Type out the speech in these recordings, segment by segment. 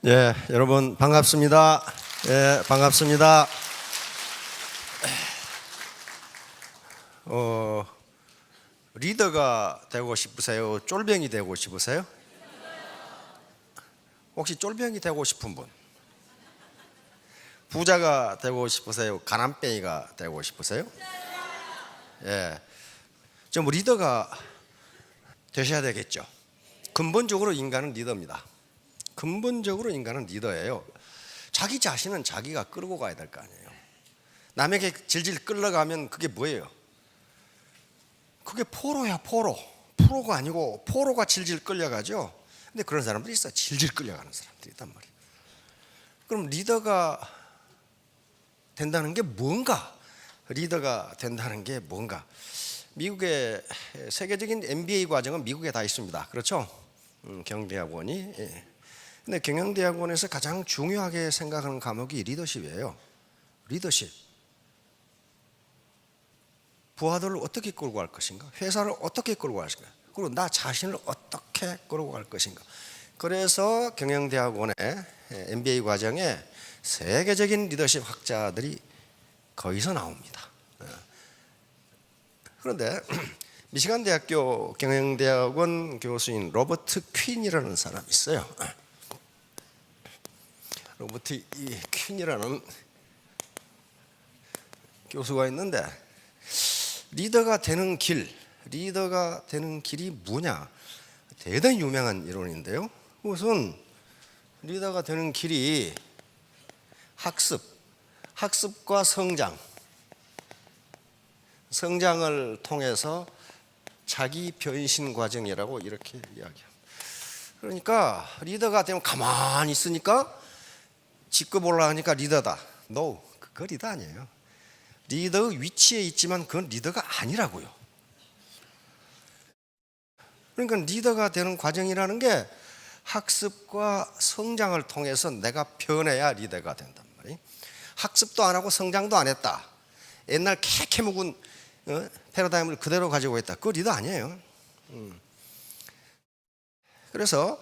예, 여러분 반갑습니다. 예, 반갑습니다. 리더가 되고 싶으세요? 쫄병이 되고 싶으세요? 혹시 쫄병이 되고 싶은 분? 부자가 되고 싶으세요? 가난뱅이가 되고 싶으세요? 예, 좀 리더가 되셔야 되겠죠. 근본적으로 인간은 리더입니다. 근본적으로 인간은 리더예요. 자기 자신은 자기가 끌고 가야 될 거 아니에요. 남에게 질질 끌려가면 그게 뭐예요? 그게 포로야, 포로. 프로가 아니고 포로가 질질 끌려가죠. 근데 그런 사람들이 있어. 질질 끌려가는 사람들이 있단 말이에요. 그럼 리더가 된다는 게 뭔가? 리더가 된다는 게 뭔가? 미국의 세계적인 MBA 과정은 미국에 다 있습니다. 그렇죠? 경대학원이. 예. 근데 경영대학원에서 가장 중요하게 생각하는 과목이 리더십이에요. 리더십. 부하들을 어떻게 끌고 갈 것인가? 회사를 어떻게 끌고 갈 것인가? 그리고 나 자신을 어떻게 끌고 갈 것인가? 그래서 경영대학원의 MBA 과정에 세계적인 리더십 학자들이 거기서 나옵니다. 그런데 미시간 대학교 경영대학원 교수인 로버트 퀸이라는 사람이 있어요. 로버트 퀸이라는 교수가 있는데 리더가 되는 길이 뭐냐? 대단히 유명한 이론인데요. 우선 리더가 되는 길이 학습과 성장을 통해서 자기 변신 과정이라고 이렇게 이야기합니다. 그러니까 리더가 되면 가만히 있으니까 직급 올라가니까 리더다. No, 그거 리더 아니에요. 리더의 위치에 있지만 그건 리더가 아니라고요. 그러니까 리더가 되는 과정이라는 게 학습과 성장을 통해서 내가 변해야 리더가 된단 말이에요. 학습도 안 하고 성장도 안 했다. 옛날 캐캐묵은 패러다임을 그대로 가지고 있다. 그거 리더 아니에요. 그래서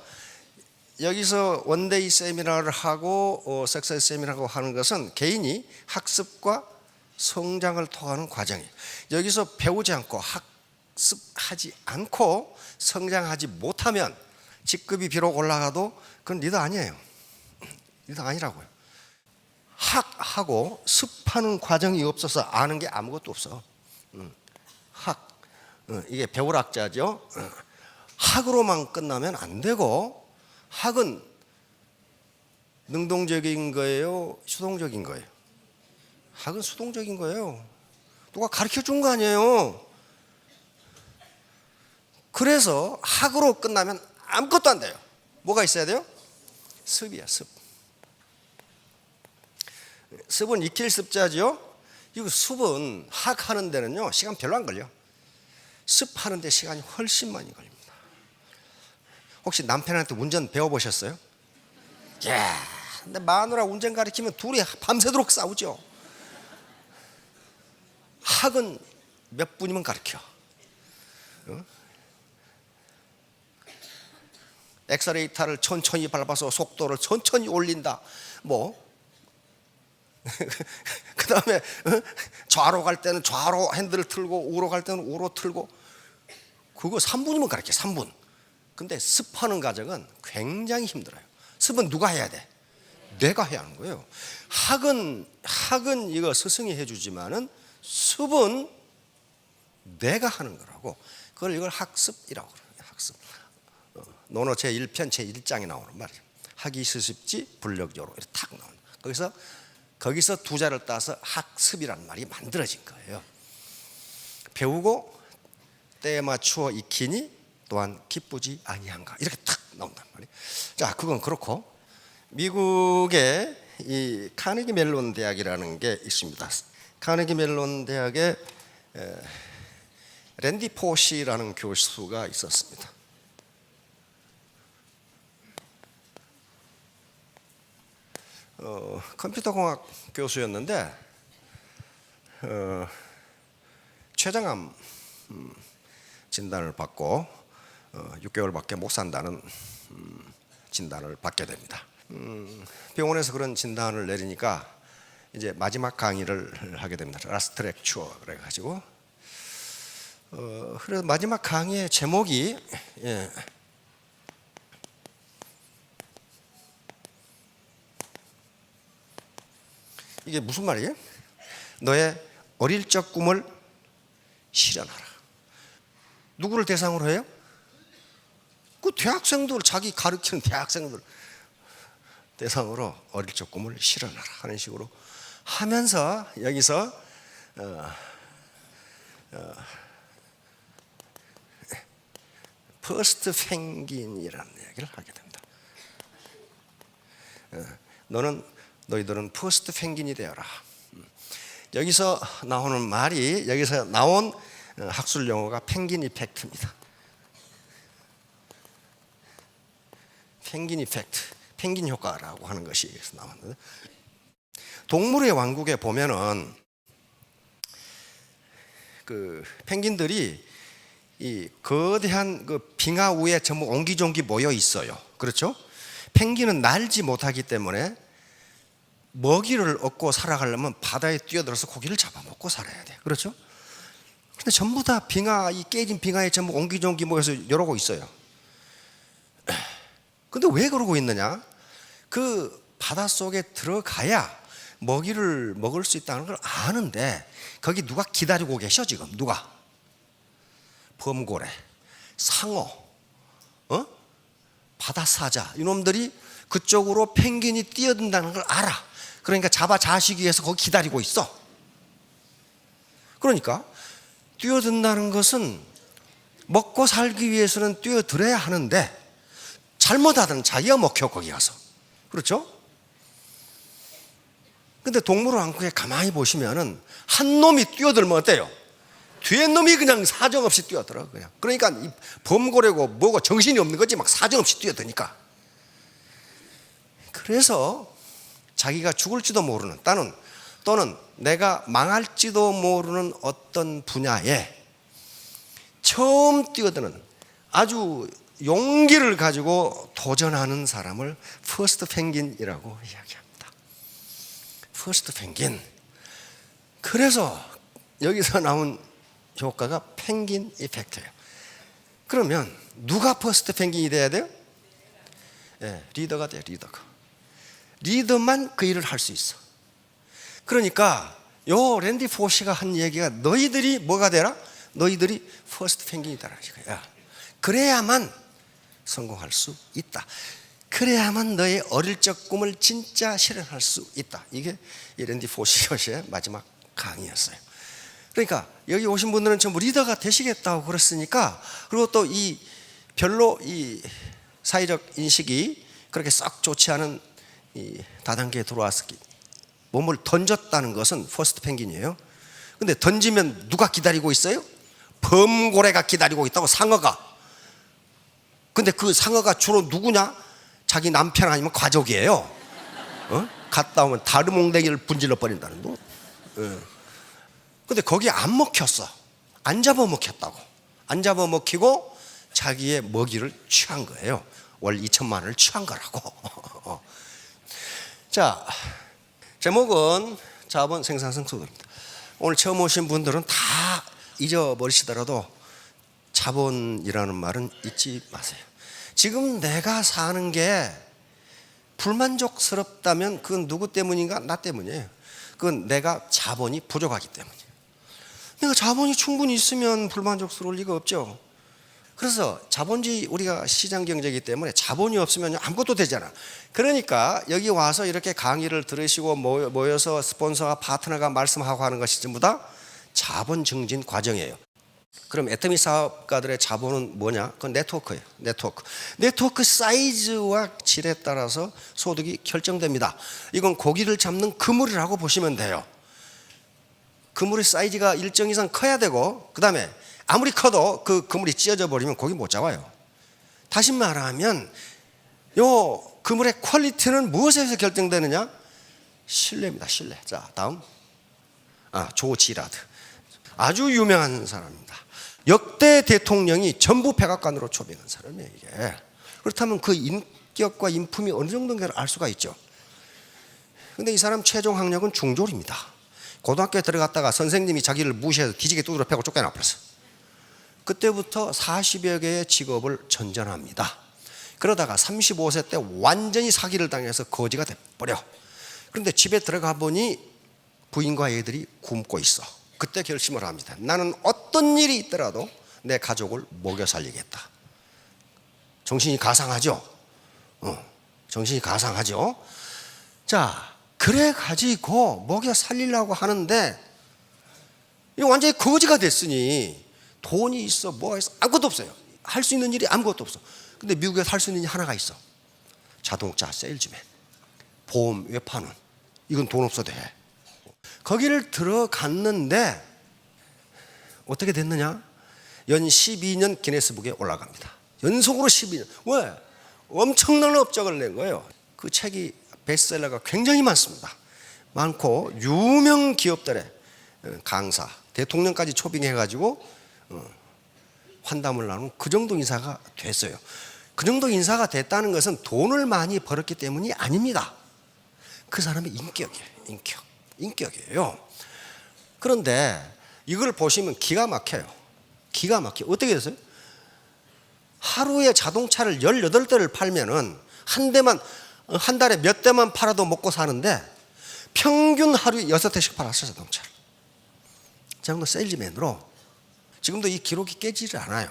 여기서 원데이 세미나를 하고 석세스 세미나를 하는 것은 개인이 학습과 성장을 통하는 과정이에요. 여기서 배우지 않고 학습하지 않고 성장하지 못하면 직급이 비록 올라가도 그건 리더 아니에요. 리더 아니라고요. 학하고 습하는 과정이 없어서 아는 게 아무것도 없어. 이게 배울학자죠. 학으로만 끝나면 안 되고 학은 능동적인 거예요? 수동적인 거예요? 학은 수동적인 거예요. 누가 가르쳐 준 거 아니에요. 그래서 학으로 끝나면 아무것도 안 돼요. 뭐가 있어야 돼요? 습이야, 습. 습은 익힐 습자죠. 이거 습은 학하는 데는요 시간 별로 안 걸려. 습하는 데 시간이 훨씬 많이 걸립니다. 혹시 남편한테 운전 배워보셨어요? 야, 근데 마누라 운전 가르치면 둘이 밤새도록 싸우죠. 학은 몇 분이면 가르쳐. 엑셀레이터를 천천히 밟아서 속도를 천천히 올린다. 그 다음에 좌로 갈 때는 좌로 핸들을 틀고 우로 갈 때는 우로 틀고. 그거 3분이면 가르쳐. 3분. 근데 습하는 과정은 굉장히 힘들어요. 습은 누가 해야 돼? 내가 해야 하는 거예요. 학은 이거 스승이 해주지만은 습은 내가 하는 거라고. 이걸 학습이라고 그래요. 학습. 논어 제1편 제1장에 나오는 말이에요. 학이 스습지 불력조로 이렇게 탁 나오는. 거기서 두 자를 따서 학습이라는 말이 만들어진 거예요. 배우고 때에 맞추어 익히니 또한 기쁘지 아니한가 이렇게 탁 나온단 말이에요. 자, 그건 그렇고 미국의 이 카네기 멜론 대학이라는 게 있습니다. 카네기 멜론 대학에 랜디 포시라는 교수가 있었습니다. 컴퓨터공학 교수였는데 췌장암 진단을 받고 6개월밖에 못 산다는 진단을 받게 됩니다. 병원에서 그런 진단을 내리니까 이제 마지막 강의를 하게 됩니다. 라스트 렉처 그래가지고 그래서 마지막 강의의 제목이 이게 무슨 말이에요? 너의 어릴 적 꿈을 실현하라. 누구를 대상으로 해요? 그 대학생들, 자기 가르치는 대학생들 대상으로 어릴 적 꿈을 실현하라 하는 식으로 하면서 여기서 퍼스트 펭귄이라는 얘기를 하게 됩니다. 너희들은 퍼스트 펭귄이 되어라. 여기서 나오는 말이, 여기서 나온 학술 용어가 펭귄 이펙트입니다. 펭귄 이펙트, 펭귄 효과라고 하는 것이 여기서 나왔는데, 동물의 왕국에 보면은 그 펭귄들이 이 거대한 그 빙하 위에 전부 옹기종기 모여 있어요. 그렇죠? 펭귄은 날지 못하기 때문에 먹이를 얻고 살아가려면 바다에 뛰어들어서 고기를 잡아먹고 살아야 돼. 그렇죠? 근데 전부 다 이 깨진 빙하에 전부 옹기종기 모여서 이러고 있어요. 근데 왜 그러고 있느냐? 그 바닷속에 들어가야 먹이를 먹을 수 있다는 걸 아는데 거기 누가 기다리고 계셔 지금? 누가? 범고래, 상어, 바다사자, 이놈들이 그쪽으로 펭귄이 뛰어든다는 걸 알아. 그러니까 잡아 자시기 위해서 거기 기다리고 있어. 그러니까 뛰어든다는 것은 먹고 살기 위해서는 뛰어들어야 하는데 잘못하든 자기가 먹혀 거기 가서. 그렇죠? 근데 동물원왕국에 가만히 보시면은 한 놈이 뛰어들면 어때요? 뒤에 놈이 그냥 사정없이 뛰어들어 그냥. 그러니까 이 범고래고 뭐고 정신이 없는 거지 막 사정없이 뛰어드니까. 그래서 자기가 죽을지도 모르는 또는 내가 망할지도 모르는 어떤 분야에 처음 뛰어드는 아주 용기를 가지고 도전하는 사람을 퍼스트 펭귄이라고 이야기합니다. 퍼스트 펭귄. 그래서 여기서 나온 효과가 펭귄 이펙트예요. 그러면 누가 퍼스트 펭귄이 돼야 돼요? 리더가 돼요. 리더만 그 일을 할 수 있어. 그러니까 요 랜디 포시가 한 얘기가 너희들이 뭐가 되라? 너희들이 퍼스트 펭귄이다라는 거야. 그래야만 성공할 수 있다. 그래야만 너의 어릴 적 꿈을 진짜 실현할 수 있다. 이게 이 랜디 포시의 마지막 강의였어요. 그러니까 여기 오신 분들은 전부 리더가 되시겠다고 그랬으니까, 그리고 또 이 별로 이 사회적 인식이 그렇게 썩 좋지 않은 이 다단계에 들어와서 몸을 던졌다는 것은 퍼스트 펭귄이에요. 근데 던지면 누가 기다리고 있어요? 범고래가 기다리고 있다고, 상어가. 근데 그 상어가 주로 누구냐? 자기 남편 아니면 가족이에요. 갔다 오면 다르몽댕이를 분질러 버린다는 거. 근데 거기에 안 먹혔어. 안 잡아먹혔다고. 안 잡아먹히고 자기의 먹이를 취한 거예요. 월 2천만 원을 취한 거라고. 자, 제목은 자본 생산성 소득입니다. 오늘 처음 오신 분들은 다 잊어버리시더라도 자본이라는 말은 잊지 마세요. 지금 내가 사는 게 불만족스럽다면 그건 누구 때문인가? 나 때문이에요. 그건 내가 자본이 부족하기 때문이에요. 내가 자본이 충분히 있으면 불만족스러울 리가 없죠. 그래서 자본주의, 우리가 시장 경제이기 때문에 자본이 없으면 아무것도 되잖아. 그러니까 여기 와서 이렇게 강의를 들으시고 모여서 스폰서와 파트너가 말씀하고 하는 것이 전부 다 자본 증진 과정이에요. 그럼 애터미 사업가들의 자본은 뭐냐? 그건 네트워크예요. 네트워크 사이즈와 질에 따라서 소득이 결정됩니다. 이건 고기를 잡는 그물이라고 보시면 돼요. 그물의 사이즈가 일정 이상 커야 되고, 그 다음에 아무리 커도 그 그물이 찢어져 버리면 고기 못 잡아요. 다시 말하면 요 그물의 퀄리티는 무엇에서 결정되느냐? 신뢰입니다. 신뢰. 자, 다음. 조 지라드. 아주 유명한 사람입니다. 역대 대통령이 전부 백악관으로 초빙한 사람이에요, 이게. 그렇다면 그 합격과 인품이 어느 정도인가를 알 수가 있죠. 근데 이 사람 최종 학력은 중졸입니다. 고등학교에 들어갔다가 선생님이 자기를 무시해서 뒤지게 두드려 패고 쫓겨나 버렸어. 그때부터 40여 개의 직업을 전전합니다. 그러다가 35세 때 완전히 사기를 당해서 거지가 돼버려. 그런데 집에 들어가 보니 부인과 애들이 굶고 있어. 그때 결심을 합니다. 나는 어떤 일이 있더라도 내 가족을 먹여 살리겠다. 정신이 가상하죠? 정신이 가상하죠? 자, 그래 가지고 먹여 살리려고 하는데 이거 완전히 거지가 됐으니 돈이 있어 뭐가 있어 아무것도 없어요. 할 수 있는 일이 아무것도 없어. 근데 미국에서 할 수 있는 일이 하나가 있어. 자동차 세일즈맨, 보험 외파는. 이건 돈 없어도 해. 거기를 들어갔는데 어떻게 됐느냐? 연 12년 기네스북에 올라갑니다. 연속으로 12년. 왜? 엄청난 업적을 낸 거예요. 그 책이 베스트셀러가 굉장히 많습니다. 많고 유명 기업들의 강사, 대통령까지 초빙해가지고 환담을 나누는 그 정도 인사가 됐어요. 그 정도 인사가 됐다는 것은 돈을 많이 벌었기 때문이 아닙니다. 그 사람의 인격이에요. 인격이에요. 그런데 이걸 보시면 기가 막혀요. 기가 막혀. 어떻게 됐어요? 하루에 자동차를 18대를 팔면은 한 달에 몇 대만 팔아도 먹고 사는데 평균 하루에 6대씩 팔았어요, 자동차를. 정도 세일즈맨으로. 지금도 이 기록이 깨지질 않아요.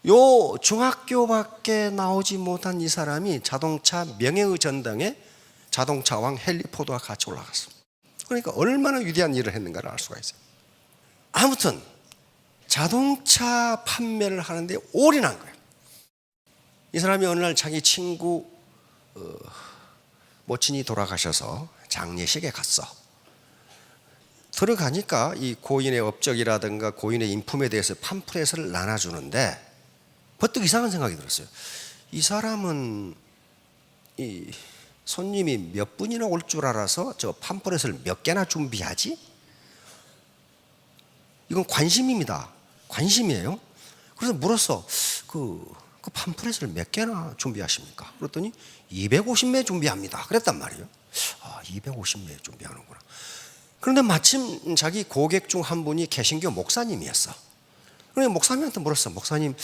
요 중학교밖에 나오지 못한 이 사람이 자동차 명예의 전당에 자동차 왕 헨리 포드와 같이 올라갔습니다. 그러니까 얼마나 위대한 일을 했는가를 알 수가 있어요. 아무튼 자동차 판매를 하는데 올인한 거예요. 이 사람이 어느 날 자기 친구 모친이 돌아가셔서 장례식에 갔어. 들어가니까 이 고인의 업적이라든가 고인의 인품에 대해서 팜프렛을 나눠주는데 버뜩 이상한 생각이 들었어요. 이 사람은 이 손님이 몇 분이나 올 줄 알아서 저 팜프렛을 몇 개나 준비하지? 이건 관심입니다. 관심이에요. 그래서 물었어. 그 팜프렛을 몇 개나 준비하십니까? 그랬더니 250매 준비합니다. 그랬단 말이에요. 250매 준비하는구나. 그런데 마침 자기 고객 중 한 분이 개신교 목사님이었어. 그러니까 목사님한테 물었어. 목사님,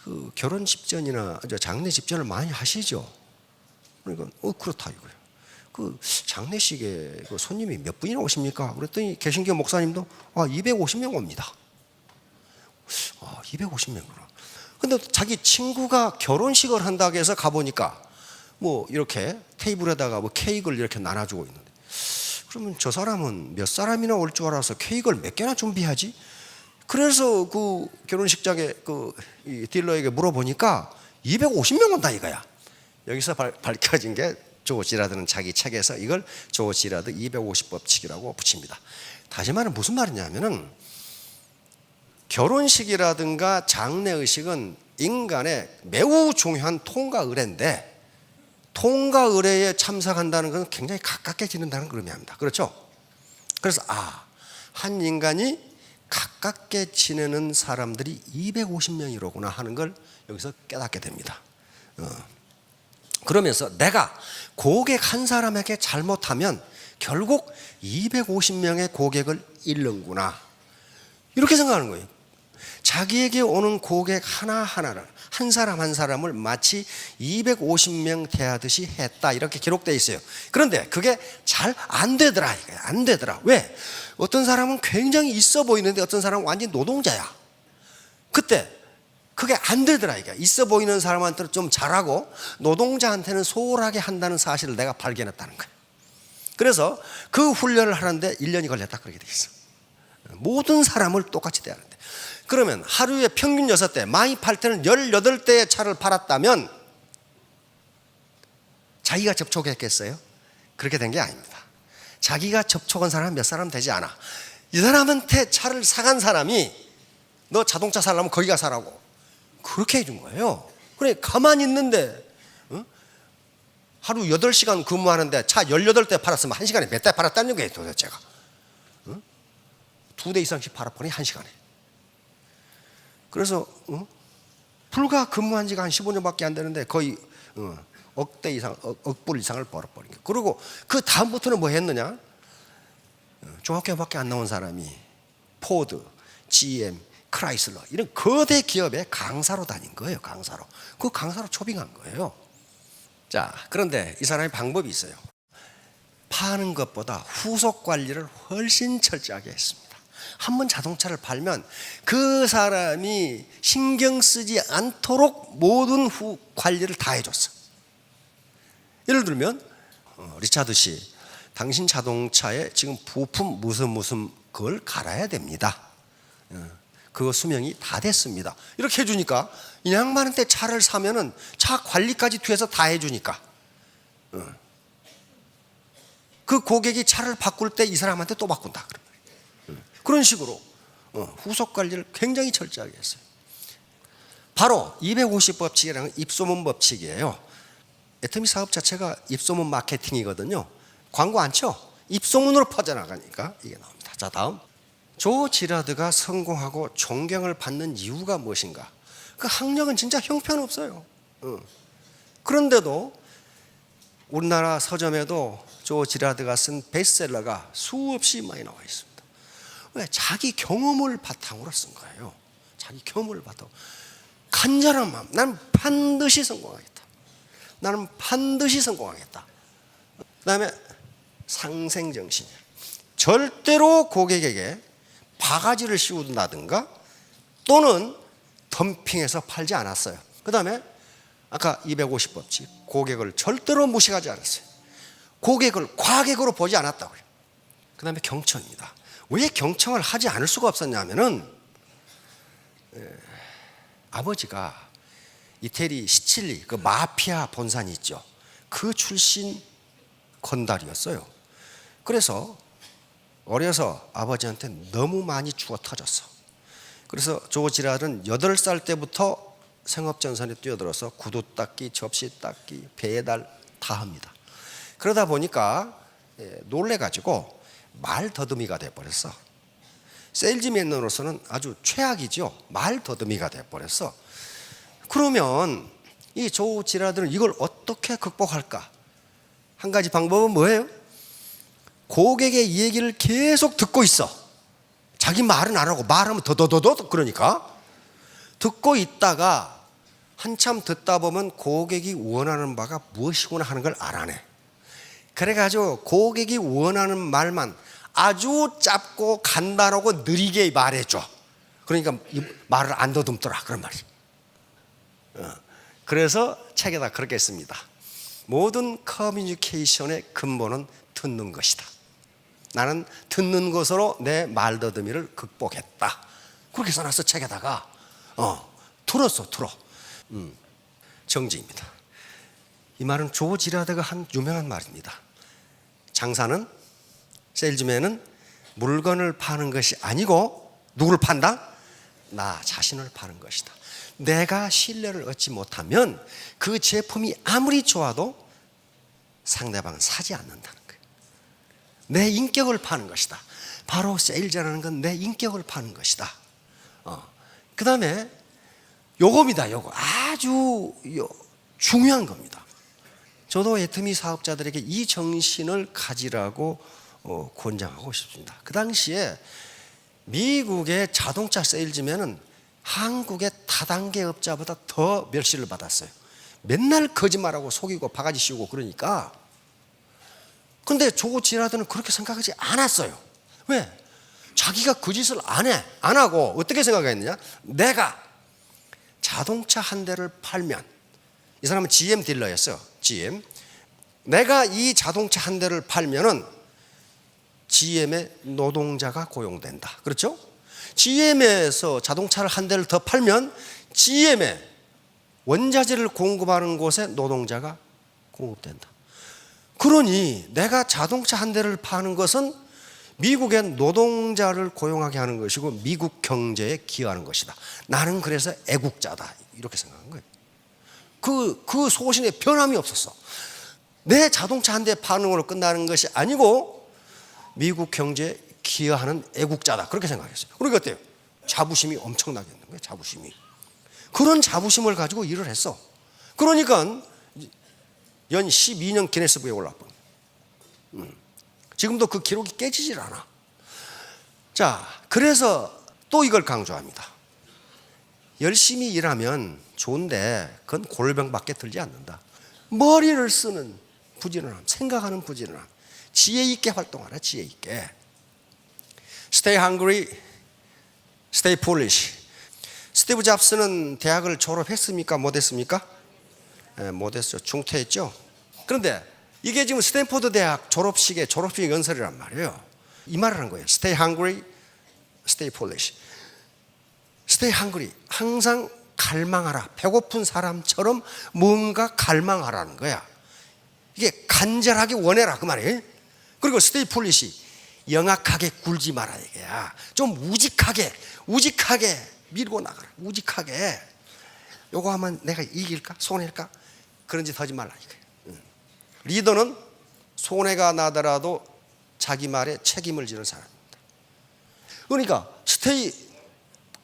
그 결혼 집전이나 장례 집전을 많이 하시죠? 그러니까 그렇다 이거예요. 그 장례식에 그 손님이 몇 분이나 오십니까? 그랬더니 개신교 목사님도 250명 옵니다. 250명구나. 근데 자기 친구가 결혼식을 한다고 해서 가보니까 뭐 이렇게 테이블에다가 뭐 케이크를 이렇게 나눠주고 있는데, 그러면 저 사람은 몇 사람이나 올 줄 알아서 케이크를 몇 개나 준비하지? 그래서 그 결혼식장에 이 딜러에게 물어보니까 250명 온다 이거야. 여기서 밝혀진 게 조 지라드는 자기 책에서 이걸 조 지라드 250법칙이라고 붙입니다. 다시 말하면 무슨 말이냐면은 결혼식이라든가 장례의식은 인간의 매우 중요한 통과 의례인데, 통과 의례에 참석한다는 것은 굉장히 가깝게 지낸다는 그런 의미입니다. 그렇죠? 그래서 한 인간이 가깝게 지내는 사람들이 250명이로구나 하는 걸 여기서 깨닫게 됩니다. 그러면서 내가 고객 한 사람에게 잘못하면 결국 250명의 고객을 잃는구나, 이렇게 생각하는 거예요. 자기에게 오는 고객 하나하나를, 한 사람 한 사람을 마치 250명 대하듯이 했다, 이렇게 기록되어 있어요. 그런데 그게 잘 안 되더라 이거야. 안 되더라. 왜? 어떤 사람은 굉장히 있어 보이는데 어떤 사람은 완전히 노동자야. 그때 그게 안 되더라 이게. 있어 보이는 사람한테는 좀 잘하고 노동자한테는 소홀하게 한다는 사실을 내가 발견했다는 거예요. 그래서 그 훈련을 하는데 1년이 걸렸다, 그렇게 돼 있어. 모든 사람을 똑같이 대하는데. 그러면 하루에 평균 6대, 많이 팔 때는 18대의 차를 팔았다면 자기가 접촉했겠어요? 그렇게 된 게 아닙니다. 자기가 접촉한 사람은 몇 사람 되지 않아. 이 사람한테 차를 사간 사람이 너 자동차 살려면 거기 가 사라고 그렇게 해준 거예요. 그래, 가만히 있는데 하루 8시간 근무하는데 차 18대 팔았으면 1시간에 몇 대 팔았다는 거예요 도대체가. 2대 이상씩 팔아버리니 1시간에. 그래서 불과 근무한 지가 한 15년밖에 안 되는데 거의 억대 이상, 억불 이상을 벌어버린 거예요. 그리고 그 다음부터는 뭐 했느냐? 중학교밖에 안 나온 사람이 포드, GM, 크라이슬러 이런 거대 기업의 강사로 다닌 거예요. 강사로. 그 강사로 초빙한 거예요. 자, 그런데 이 사람의 방법이 있어요. 파는 것보다 후속 관리를 훨씬 철저하게 했습니다. 한번 자동차를 팔면 그 사람이 신경 쓰지 않도록 모든 관리를 다 해줬어. 예를 들면 리차드 씨, 당신 자동차에 지금 부품 무슨 그걸 갈아야 됩니다. 그거 수명이 다 됐습니다. 이렇게 해주니까 이 양반한테 차를 사면은 차 관리까지 뒤에서 다 해주니까 그 고객이 차를 바꿀 때 이 사람한테 또 바꾼다. 그런 식으로 후속 관리를 굉장히 철저하게 했어요. 바로 250법칙이라는 입소문 법칙이에요. 애터미 사업 자체가 입소문 마케팅이거든요. 광고 안 쳐. 입소문으로 퍼져나가니까 이게 나옵니다. 자, 다음. 조 지라드가 성공하고 존경을 받는 이유가 무엇인가? 그 학력은 진짜 형편없어요. 그런데도 우리나라 서점에도 조 지라드가 쓴 베스트셀러가 수없이 많이 나와 있습니다. 왜? 자기 경험을 바탕으로 쓴 거예요. 자기 경험을 바탕으로. 간절한 마음. 나는 반드시 성공하겠다. 나는 반드시 성공하겠다. 그 다음에 상생정신이에요. 절대로 고객에게 바가지를 씌운다든가 또는 덤핑해서 팔지 않았어요. 그 다음에 아까 250법칙, 고객을 절대로 무시하지 않았어요. 고객을 과객으로 보지 않았다고요. 그 다음에 경청입니다. 왜 경청을 하지 않을 수가 없었냐면은 아버지가 이태리 시칠리 그 마피아 본산이 있죠. 그 출신 건달이었어요. 그래서 어려서 아버지한테 너무 많이 죽어 터졌어. 그래서 조 지라드는 8살 때부터 생업전선에 뛰어들어서 구두 닦기, 접시 닦기, 배달 다 합니다. 그러다 보니까 놀래가지고 말 더듬이가 돼버렸어. 세일즈맨으로서는 아주 최악이죠. 말 더듬이가 돼버렸어. 그러면 이 조 지라드는 이걸 어떻게 극복할까? 한 가지 방법은 뭐예요? 고객의 얘기를 계속 듣고 있어. 자기 말은 안 하고 말하면 더더더더 그러니까 듣고 있다가 한참 듣다 보면 고객이 원하는 바가 무엇이구나 하는 걸 알아내. 그래가지고 고객이 원하는 말만 아주 짧고 간단하고 느리게 말해줘. 그러니까 말을 안 더듬더라 그런 말이. 그래서 책에다 그렇게 씁니다. 모든 커뮤니케이션의 근본은 듣는 것이다. 나는 듣는 것으로 내 말더듬이를 극복했다. 그렇게 써놨어 책에다가. 들었어. 정지입니다. 이 말은 조 지라드가 한 유명한 말입니다. 장사는, 세일즈맨은 물건을 파는 것이 아니고 누구를 판다? 나 자신을 파는 것이다. 내가 신뢰를 얻지 못하면 그 제품이 아무리 좋아도 상대방은 사지 않는다는 거예요. 내 인격을 파는 것이다. 바로 세일즈라는 건 내 인격을 파는 것이다. 그 다음에 요겁니다. 요거 아주 중요한 겁니다. 저도 애터미 사업자들에게 이 정신을 가지라고 권장하고 싶습니다. 그 당시에 미국의 자동차 세일즈맨은 한국의 다단계 업자보다 더 멸시를 받았어요. 맨날 거짓말하고 속이고 바가지 씌우고 그러니까. 근데 조 지라드는 그렇게 생각하지 않았어요. 왜? 자기가 그 짓을 안 해. 안 하고 어떻게 생각했느냐? 내가 자동차 한 대를 팔면, 이 사람은 GM 딜러였어요. GM. 내가 이 자동차 한 대를 팔면은 GM의 노동자가 고용된다. 그렇죠? GM에서 자동차를 한 대를 더 팔면 GM의 원자재를 공급하는 곳에 노동자가 공급된다. 그러니 내가 자동차 한 대를 파는 것은 미국의 노동자를 고용하게 하는 것이고 미국 경제에 기여하는 것이다. 나는 그래서 애국자다. 이렇게 생각한 거예요. 그 소신에 변함이 없었어. 내 자동차 한 대 파는 걸로 끝나는 것이 아니고 미국 경제에 기여하는 애국자다. 그렇게 생각했어요. 그러니까 어때요? 자부심이 엄청나게 있는 거예요. 자부심이. 그런 자부심을 가지고 일을 했어. 그러니까 연 12년 기네스북에 올라왔고, 지금도 그 기록이 깨지질 않아. 자, 그래서 또 이걸 강조합니다. 열심히 일하면 좋은데 그건 골병밖에 들지 않는다. 머리를 쓰는 부지런함, 생각하는 부지런함, 지혜 있게 활동하라. 지혜 있게. Stay hungry, stay foolish. 스티브 잡스는 대학을 졸업했습니까? 못했습니까? 못했죠. 중퇴했죠. 그런데 이게 지금 스탠포드 대학 졸업식 연설이란 말이에요. 이 말을 한 거예요. Stay hungry, stay foolish. Stay hungry. 항상 갈망하라. 배고픈 사람처럼 뭔가 갈망하라는 거야. 이게 간절하게 원해라 그 말이에요. 그리고 stay foolish. 영악하게 굴지 마라 이게야. 좀 우직하게 밀고 나가라. 우직하게. 요거 하면 내가 이길까? 손해일까? 그런 짓 하지 말라 이거예요. 리더는 손해가 나더라도 자기 말에 책임을 지는 사람입니다. 그러니까 스테이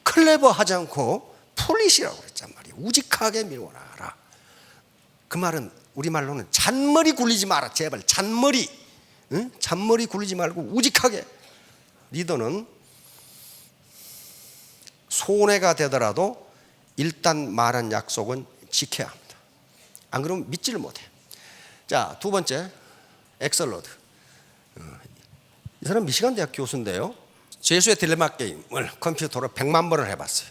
클레버 하지 않고 폴리시라고 그랬단 말이에요. 우직하게 밀고 나가라. 그 말은 우리말로는 잔머리 굴리지 마라. 제발 잔머리. 잔머리 굴리지 말고 우직하게. 리더는 손해가 되더라도 일단 말한 약속은 지켜야 합니다. 안 그러면 믿지를 못해. 자, 두 번째, 엑설러드. 이 사람 미시간 대학 교수인데요. 죄수의 딜레마 게임을 컴퓨터로 100만 번을 해봤어요.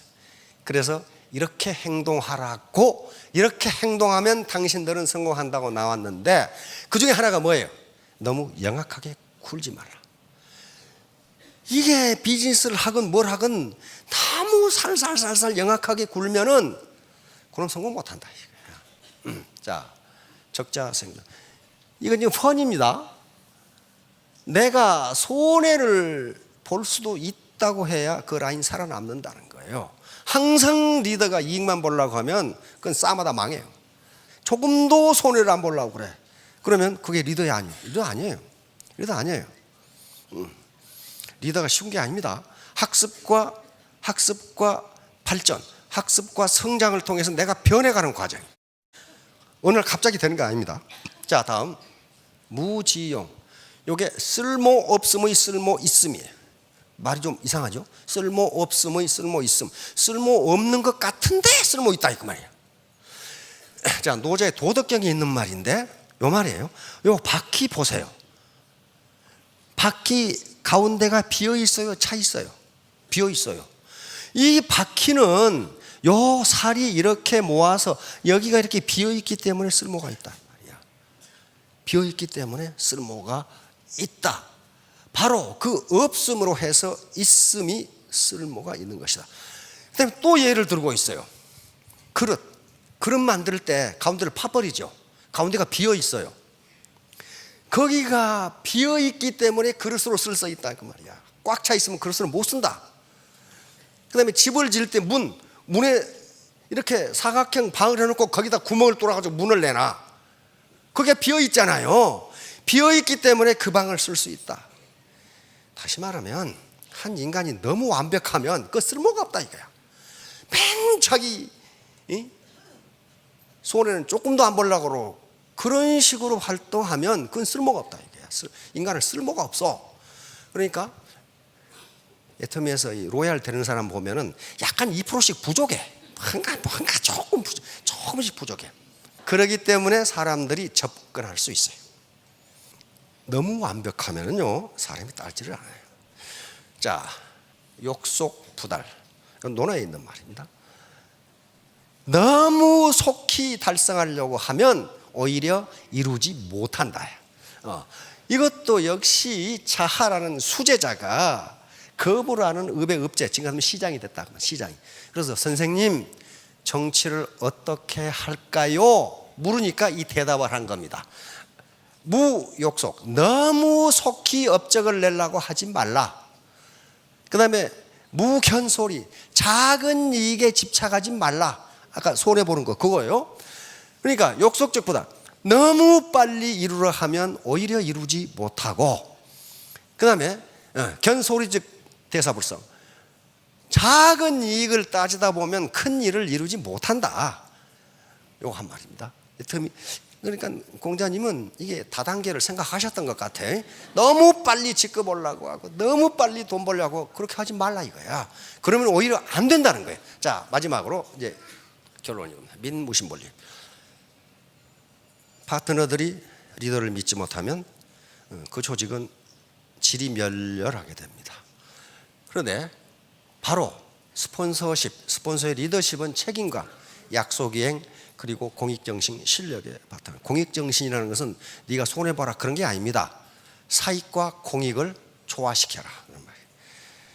그래서 이렇게 행동하라고, 이렇게 행동하면 당신들은 성공한다고 나왔는데 그 중에 하나가 뭐예요? 너무 영악하게 굴지 말라. 이게 비즈니스를 하건 뭘 하건 너무 살살살살 영악하게 굴면은 그럼 성공 못한다. 자, 적자 생존. 이건 지금 펀입니다. 내가 손해를 볼 수도 있다고 해야 그 라인 살아남는다는 거예요. 항상 리더가 이익만 보려고 하면 그건 싸마다 망해요. 조금도 손해를 안 보려고 그래. 그러면 그게 리더야 아니에요. 리더 아니에요. 리더 아니에요. 리더가 쉬운 게 아닙니다. 학습과 발전, 학습과 성장을 통해서 내가 변해가는 과정. 오늘 갑자기 되는 거 아닙니다. 자, 다음 무지용. 이게 쓸모 없음의 쓸모 있음이에요. 말이 좀 이상하죠? 쓸모 없음의 쓸모 있음. 쓸모 없는 것 같은데 쓸모 있다 이 말이에요. 자, 노자의 도덕경에 있는 말인데 요 말이에요. 요 바퀴 보세요. 바퀴 가운데가 비어 있어요, 차 있어요? 비어 있어요. 이 바퀴는 요 살이 이렇게 모아서 여기가 이렇게 비어 있기 때문에 쓸모가 있다 말이야. 비어 있기 때문에 쓸모가 있다. 바로 그 없음으로 해서 있음이 쓸모가 있는 것이다. 그다음에 또 예를 들고 있어요. 그릇 만들 때 가운데를 파버리죠. 가운데가 비어 있어요. 거기가 비어 있기 때문에 그릇으로 쓸 수 있다 그 말이야. 꽉 차 있으면 그릇으로 못 쓴다. 그다음에 집을 지을 때 문에 이렇게 사각형 방을 해놓고 거기다 구멍을 뚫어가지고 문을 내놔. 그게 비어 있잖아요. 비어 있기 때문에 그 방을 쓸 수 있다. 다시 말하면 한 인간이 너무 완벽하면 그 쓸모가 없다 이거야. 맨 자기 손에는 조금도 안 보려고 그러고 그런 식으로 활동하면 그건 쓸모가 없다 이거야. 인간은 쓸모가 없어. 그러니까 애터미에서 이 로얄 되는 사람 보면은 약간 2%씩 부족해. 뭔가 조금씩 부족해. 그렇기 때문에 사람들이 접근할 수 있어요. 너무 완벽하면은요 사람이 따르지를 않아요. 자, 욕속 부달. 이건 논어에 있는 말입니다. 너무 속히 달성하려고 하면 오히려 이루지 못한다. 이것도 역시 자하라는 수제자가 거부라는 읍의 읍제, 지금 하면 시장이 됐다. 시장이. 그래서 선생님 정치를 어떻게 할까요? 물으니까 이 대답을 한 겁니다. 무욕속, 너무 속히 업적을 내려고 하지 말라. 그 다음에 무견소리, 작은 이익에 집착하지 말라. 아까 손해보는 거 그거예요. 그러니까 욕속적보다 너무 빨리 이루려 하면 오히려 이루지 못하고, 그 다음에 견소리적 대사불성, 작은 이익을 따지다 보면 큰 일을 이루지 못한다. 요거 한 말입니다. 그러니까 공자님은 이게 다단계를 생각하셨던 것 같아. 너무 빨리 직급 올라고 하고 너무 빨리 돈 벌려고 그렇게 하지 말라 이거야. 그러면 오히려 안 된다는 거예요. 자, 마지막으로 이제 결론입니다. 민무신본리. 파트너들이 리더를 믿지 못하면 그 조직은 질이 멸렬하게 됩니다. 그런데 바로 스폰서의 리더십은 책임감, 약속이행, 그리고 공익정신, 실력의 바탕. 공익정신이라는 것은 네가 손해봐라 그런 게 아닙니다. 사익과 공익을 조화시켜라 그런 말이에요.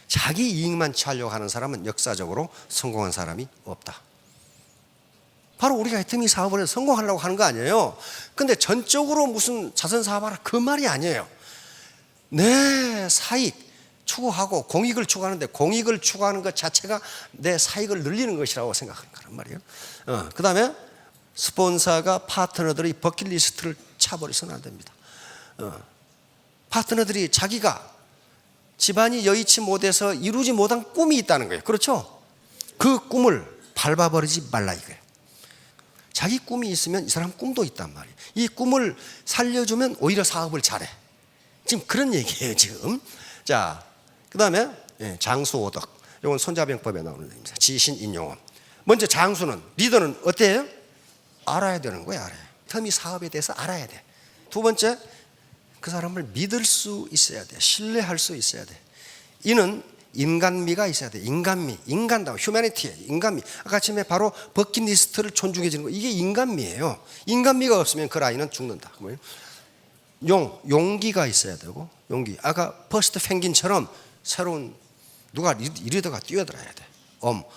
자기 이익만 취하려고 하는 사람은 역사적으로 성공한 사람이 없다. 바로 우리가 애터미 사업을 해서 성공하려고 하는 거 아니에요. 근데 전적으로 무슨 자선 사업하라 그 말이 아니에요. 내 사익 추구하고 공익을 추구하는데 공익을 추구하는 것 자체가 내 사익을 늘리는 것이라고 생각하는 거란 말이에요. 그 다음에 스폰서가 파트너들의 버킷리스트를 차버려서는 안 됩니다. 파트너들이 자기가 집안이 여의치 못해서 이루지 못한 꿈이 있다는 거예요. 그렇죠? 그 꿈을 밟아버리지 말라 이거예요. 자기 꿈이 있으면 이 사람 꿈도 있단 말이에요. 이 꿈을 살려주면 오히려 사업을 잘해. 지금 그런 얘기예요 지금. 자, 그 다음에 장수오덕. 이건 손자병법에 나오는 얘기입니다. 지신인용음. 먼저 장수는, 리더는 어때요? 알아야 되는 거예요. 알아요. 터미 사업에 대해서 알아야 돼. 두 번째, 그 사람을 믿을 수 있어야 돼. 신뢰할 수 있어야 돼. 이는 인간미가 있어야 돼. 인간미, 인간다움, 휴머니티에 인간미. 아까 처음에 바로 버킷리스트를 존중해주는 거. 이게 인간미예요. 인간미가 없으면 그 라인은 죽는다. 뭐예요? 용기가 있어야 되고, 용기. 아까 퍼스트 펭귄처럼 새로운 누가 리더가 뛰어들어야 돼.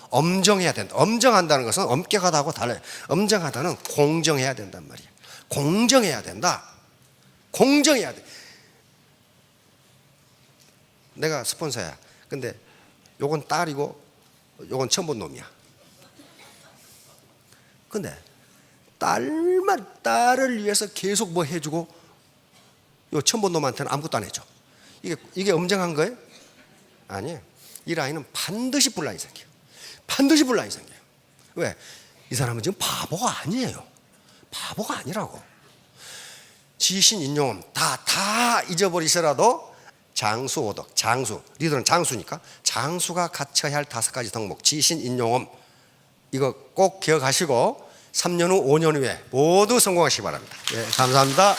엄정해야 된다. 엄정한다는 것은 엄격하다고 달라요. 엄정하다는 공정해야 된단 말이에요. 공정해야 된다. 공정해야 돼. 내가 스폰서야. 근데 요건 딸이고 요건 처음 본 놈이야. 근데 딸을 위해서 계속 뭐 해주고 요 처음 본 놈한테는 아무것도 안 해줘. 이게 엄정한 거예요? 아니에요. 이 라인은 반드시 불라인 생겨요. 반드시 불라인 생겨요. 왜? 이 사람은 지금 바보가 아니에요. 바보가 아니라고. 지신인용음 다 잊어버리시라도 장수오덕, 장수, 리더는 장수니까 장수가 갖춰야 할 5가지 덕목, 지신인용음 이거 꼭 기억하시고 3년 후, 5년 후에 모두 성공하시기 바랍니다. 예, 감사합니다.